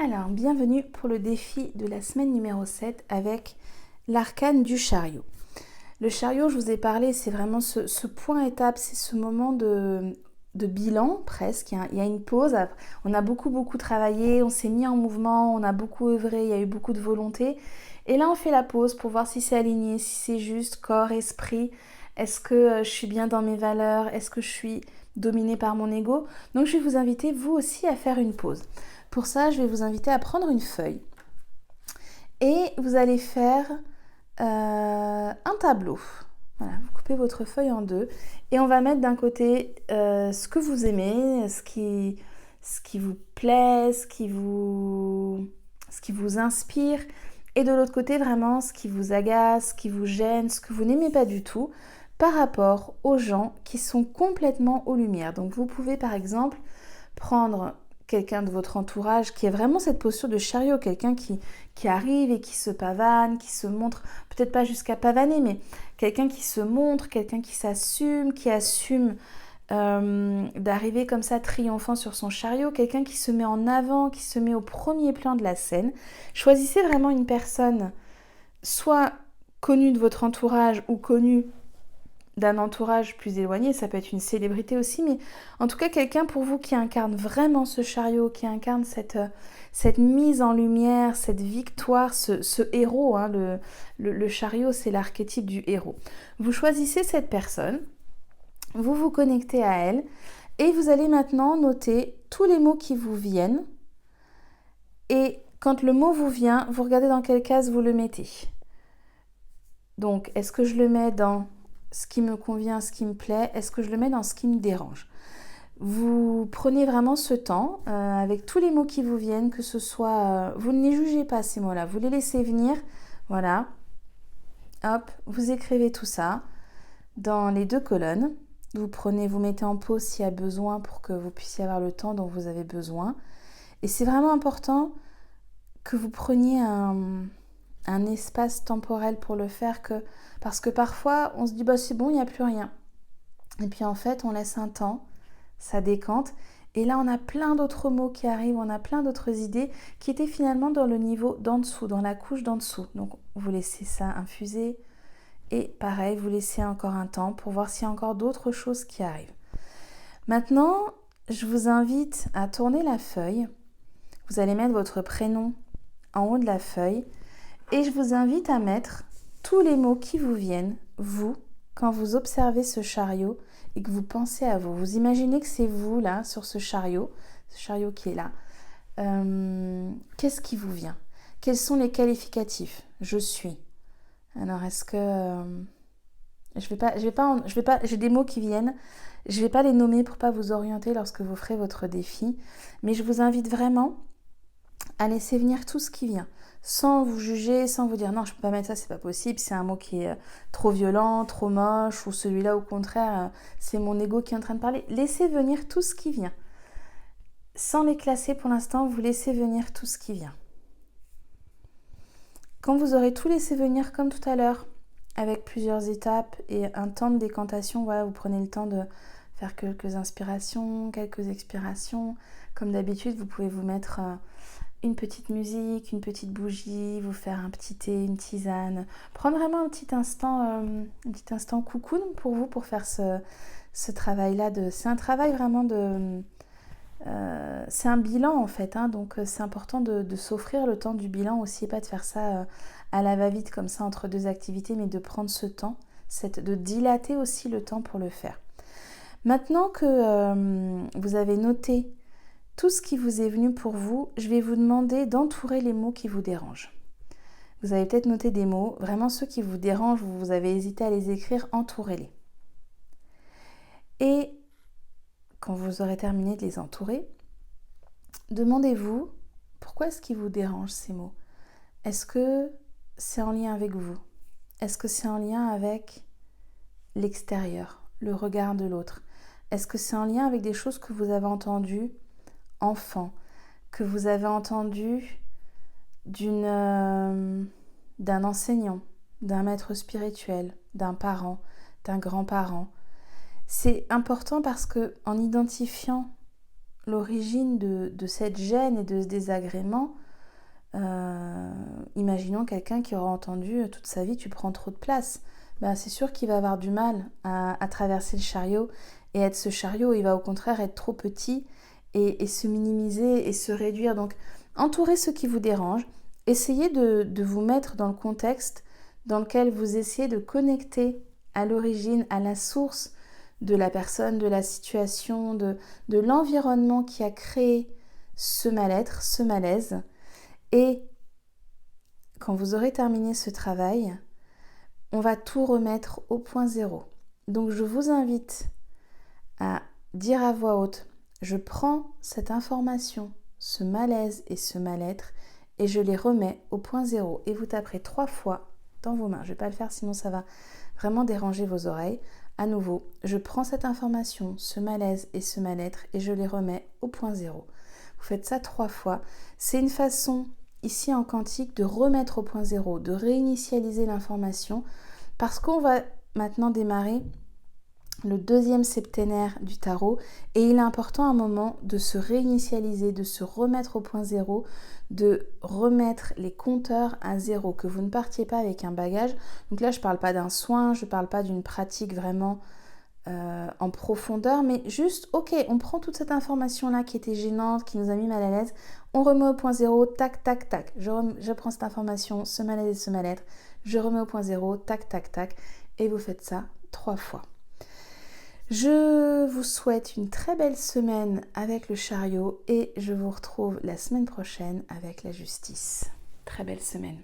Alors, bienvenue pour le défi de la semaine numéro 7 avec l'arcane du chariot. Le chariot, je vous ai parlé, c'est vraiment ce point étape, c'est ce moment de bilan presque. Il y a une pause, on a beaucoup travaillé, on s'est mis en mouvement, on a beaucoup œuvré, il y a eu beaucoup de volonté. Et là, on fait la pause pour voir si c'est aligné, si c'est juste, corps, esprit. Est-ce que je suis bien dans mes valeurs? Est-ce que je suis dominée par mon ego? Donc, je vais vous inviter, vous aussi, à faire une pause. Pour ça, je vais vous inviter à prendre une feuille et vous allez faire un tableau. Voilà, vous coupez votre feuille en deux et on va mettre d'un côté ce que vous aimez, ce qui vous plaît, ce qui vous inspire, et de l'autre côté vraiment ce qui vous agace, ce qui vous gêne, ce que vous n'aimez pas du tout par rapport aux gens qui sont complètement aux lumières. Donc vous pouvez par exemple prendre quelqu'un de votre entourage qui a vraiment cette posture de chariot, quelqu'un qui arrive et qui se pavane, qui se montre, peut-être pas jusqu'à pavaner, mais quelqu'un qui se montre, quelqu'un qui s'assume, qui assume d'arriver comme ça triomphant sur son chariot, quelqu'un qui se met en avant, qui se met au premier plan de la scène. Choisissez vraiment une personne, soit connue de votre entourage ou connue d'un entourage plus éloigné, ça peut être une célébrité aussi, mais en tout cas quelqu'un pour vous qui incarne vraiment ce chariot, qui incarne cette mise en lumière, cette victoire, ce héros, hein, le chariot c'est l'archétype du héros. Vous choisissez cette personne, vous vous connectez à elle et vous allez maintenant noter tous les mots qui vous viennent, et quand le mot vous vient, vous regardez dans quelle case vous le mettez. Donc est-ce que je le mets dans ce qui me convient, ce qui me plaît? Est-ce que je le mets dans ce qui me dérange? Vous prenez vraiment ce temps avec tous les mots qui vous viennent, que ce soit... vous ne les jugez pas ces mots-là, vous les laissez venir. Voilà. Hop, vous écrivez tout ça dans les deux colonnes. Vous mettez en pause s'il y a besoin pour que vous puissiez avoir le temps dont vous avez besoin. Et c'est vraiment important que vous preniez un espace temporel pour le faire, parce que parfois on se dit bah c'est bon, il n'y a plus rien, et puis en fait on laisse un temps, ça décante, et là on a plein d'autres mots qui arrivent, on a plein d'autres idées qui étaient finalement dans le niveau d'en dessous, dans la couche d'en dessous. Donc vous laissez ça infuser et pareil, vous laissez encore un temps pour voir s'il y a encore d'autres choses qui arrivent. Maintenant je vous invite à tourner la feuille, vous allez mettre votre prénom en haut de la feuille. Et je vous invite à mettre tous les mots qui vous viennent, vous, quand vous observez ce chariot et que vous pensez à vous. Vous imaginez que c'est vous, là, sur ce chariot qui est là. Qu'est-ce qui vous vient? Quels sont les qualificatifs? Je suis. Alors, est-ce que... j'ai des mots qui viennent. Je ne vais pas les nommer pour ne pas vous orienter lorsque vous ferez votre défi. Mais je vous invite vraiment à laisser venir tout ce qui vient, sans vous juger, sans vous dire non, je peux pas mettre ça, c'est pas possible, c'est un mot qui est trop violent, trop moche, ou celui-là au contraire, c'est mon ego qui est en train de parler. Laissez venir tout ce qui vient. Sans les classer pour l'instant, vous laissez venir tout ce qui vient. Quand vous aurez tout laissé venir comme tout à l'heure, avec plusieurs étapes et un temps de décantation, voilà, vous prenez le temps de faire quelques inspirations, quelques expirations. Comme d'habitude, vous pouvez vous mettre une petite musique, une petite bougie, vous faire un petit thé, une tisane, prendre vraiment un petit instant coucou pour vous, pour faire ce travail-là. C'est un travail vraiment c'est un bilan en fait, hein, donc c'est important de s'offrir le temps du bilan aussi, et pas de faire ça à la va-vite comme ça entre deux activités, mais de prendre ce temps, de dilater aussi le temps pour le faire. Maintenant que vous avez noté tout ce qui vous est venu pour vous, je vais vous demander d'entourer les mots qui vous dérangent. Vous avez peut-être noté des mots, vraiment ceux qui vous dérangent, vous avez hésité à les écrire, entourez-les. Et quand vous aurez terminé de les entourer, demandez-vous pourquoi est-ce qu'ils vous dérangent ces mots. Est-ce que c'est en lien avec vous? Est-ce que c'est en lien avec l'extérieur, le regard de l'autre? Est-ce que c'est en lien avec des choses que vous avez entendues enfant, que vous avez entendu d'un enseignant, d'un maître spirituel, d'un parent, d'un grand-parent? C'est important parce que en identifiant l'origine de cette gêne et de ce désagrément, imaginons quelqu'un qui aura entendu toute sa vie tu prends trop de place, ben c'est sûr qu'il va avoir du mal à traverser le chariot et être ce chariot, il va au contraire être trop petit et se minimiser et se réduire. Donc entourez ce qui vous dérange, essayez de vous mettre dans le contexte dans lequel vous essayez de connecter à l'origine, à la source de la personne, de la situation, de l'environnement qui a créé ce mal-être, ce malaise. Et quand vous aurez terminé ce travail, on va tout remettre au point zéro. Donc je vous invite à dire à voix haute, je prends cette information, ce malaise et ce mal-être, et je les remets au point zéro. Et vous taperez 3 fois dans vos mains. Je ne vais pas le faire, sinon ça va vraiment déranger vos oreilles. À nouveau, je prends cette information, ce malaise et ce mal-être, et je les remets au point zéro. Vous faites ça 3 fois. C'est une façon, ici en quantique, de remettre au point zéro, de réinitialiser l'information, parce qu'on va maintenant démarrer le 2e septénaire du tarot, et il est important à un moment de se réinitialiser, de se remettre au point zéro, de remettre les compteurs à zéro, que vous ne partiez pas avec un bagage. Donc là je ne parle pas d'un soin, je ne parle pas d'une pratique vraiment en profondeur, mais juste ok, on prend toute cette information là qui était gênante, qui nous a mis mal à l'aise, on remet au point zéro, tac tac tac, je prends cette information, ce malaise et ce mal-être, je remets au point zéro, tac tac tac, et vous faites ça 3 fois. Je vous souhaite une très belle semaine avec le chariot et je vous retrouve la semaine prochaine avec la justice. Très belle semaine.